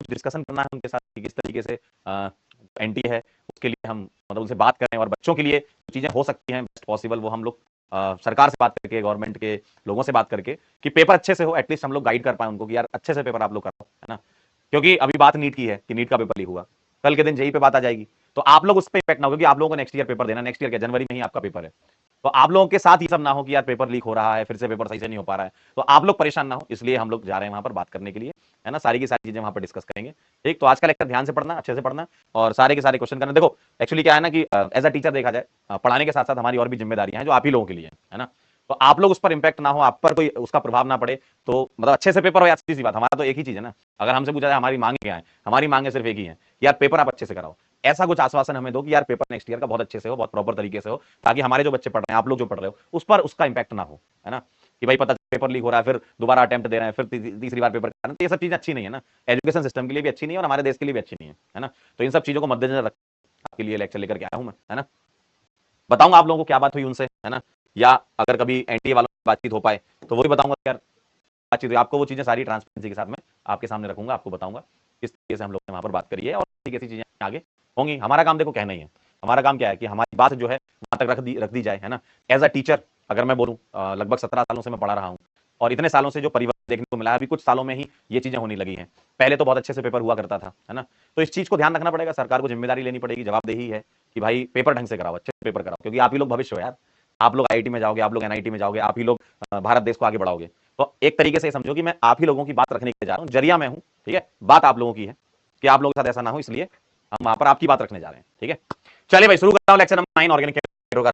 कुछ डिस्कशन करना है उनके साथ कि किस तरीके से एनटीए है उसके लिए हम मतलब उनसे बात करें, और बच्चों के लिए जो चीजें हो सकती हैं बेस्ट पॉसिबल वो हम लोग सरकार से बात करके, गवर्नमेंट के लोगों से बात करके कि पेपर अच्छे से हो, एटलीस्ट हम लोग गाइड कर पाए उनको कि यार अच्छे से पेपर आप लोग कराओ, है ना। क्योंकि अभी बात नीट की है कि नीट का पेपर लीक हुआ, कल के दिन जेई पे बात आ जाएगी, तो आप लोग उस पर इफेक्ट ना हो, क्योंकि आप लोगों को नेक्स्ट ईयर पेपर देना, नेक्स्ट ईयर के जनवरी में ही आपका पेपर है। तो आप लोगों के साथ ही सब ना हो कि यार पेपर लीक हो रहा है, फिर से पेपर सही से नहीं हो पा रहा है, तो आप लोग परेशान ना हो, इसलिए हम लोग जा रहे हैं वहां पर बात करने के लिए, है ना। सारी की सारी चीजें वहां पर डिस्कस करेंगे। ठीक, तो आज का लेक्चर ध्यान से पढ़ना, अच्छे से पढ़ना, और सारे के सारे क्वेश्चन करना। देखो एक्चुअली क्या है ना कि एज अ टीचर देखा जाए, पढ़ाने के साथ साथ हमारी और भी जिम्मेदारियां हैं जो आप ही लोगों के लिए है ना। तो आप लोग उस पर इंपैक्ट ना हो, आप पर कोई उसका प्रभाव ना पड़े, तो मतलब अच्छे से पेपर हो, यार सीधी सी बात, हमारा तो एक ही चीज है ना। अगर हमसे पूछा जाए हमारी मांगे क्या है, हमारी मांगे सिर्फ एक ही है, यार पेपर आप अच्छे से कराओ। ऐसा कुछ आश्वासन हमें दो कि यार पेपर नेक्स्ट ईयर का बहुत अच्छे से हो, बहुत प्रॉपर तरीके से हो, ताकि हमारे जो बच्चे पढ़ रहे हैं, आप लोग जो पढ़ रहे हो, उस पर उसका इंपैक्ट ना हो, है ना। कि भाई पता पेपर लीक हो रहा है, फिर दोबारा अटेम्प्ट दे रहे हैं, फिर तीसरी बार पेपर कर रहे हैं, तो ये सब चीजें अच्छी नहीं है ना, एजुकेशन सिस्टम के लिए भी अच्छी नहीं है और हमारे देश के लिए भी अच्छी नहीं है ना। तो इन सब चीजों को मद्देनजर रख आपके लिए लेक्चर लेकर के आया हूं मैं, है ना। बताऊंगा आप लोगों को क्या बात हुई उनसे, है ना, या अगर कभी एनटीए वालों से बातचीत हो पाए तो वो भी बताऊंगा यार बातचीत हुई, आपको वो चीजें सारी ट्रांसपेरेंसी के साथ में आपके सामने रखूंगा, आपको बताऊंगा किस तरीके से हम लोग ने वहां पर बात करी है और कैसी चीजें आगे होंगी। हमारा काम देखो कहना ही है, हमारा काम क्या है कि हमारी बात जो है वहां तक रख दी जाए, है ना। एज अ टीचर अगर मैं बोलूं, लगभग 17 सालों से मैं पढ़ा रहा हूं, और इतने सालों से जो परिवर्तन देखने को मिला है, अभी कुछ सालों में ही ये चीजें होने लगी हैं। पहले तो बहुत अच्छे से पेपर हुआ करता था, है ना। तो इस चीज को ध्यान रखना पड़ेगा, सरकार को जिम्मेदारी लेनी पड़ेगी, जवाबदेही है कि भाई पेपर ढंग से कराओ, अच्छे से पेपर कराओ, क्योंकि आप ही लोग भविष्य हो यार। आप लोग आईआईटी में जाओगे, आप लोग एनआईटी में जाओगे, आप ही लोग भारत देश को आगे बढ़ाओगे। तो एक तरीके से समझो कि मैं आप ही लोगों की बात रखने के जा रहा हूं, जरिया मैं हूं, ठीक है, बात आप लोगों की है कि आप लोगों के साथ ऐसा ना हो, इसलिए हम वहां पर आपकी बात रखने जा रहे हैं, ठीक है। चलिए भाई शुरू करता हूं लेक्चर नंबर 9 ऑर्गेनिक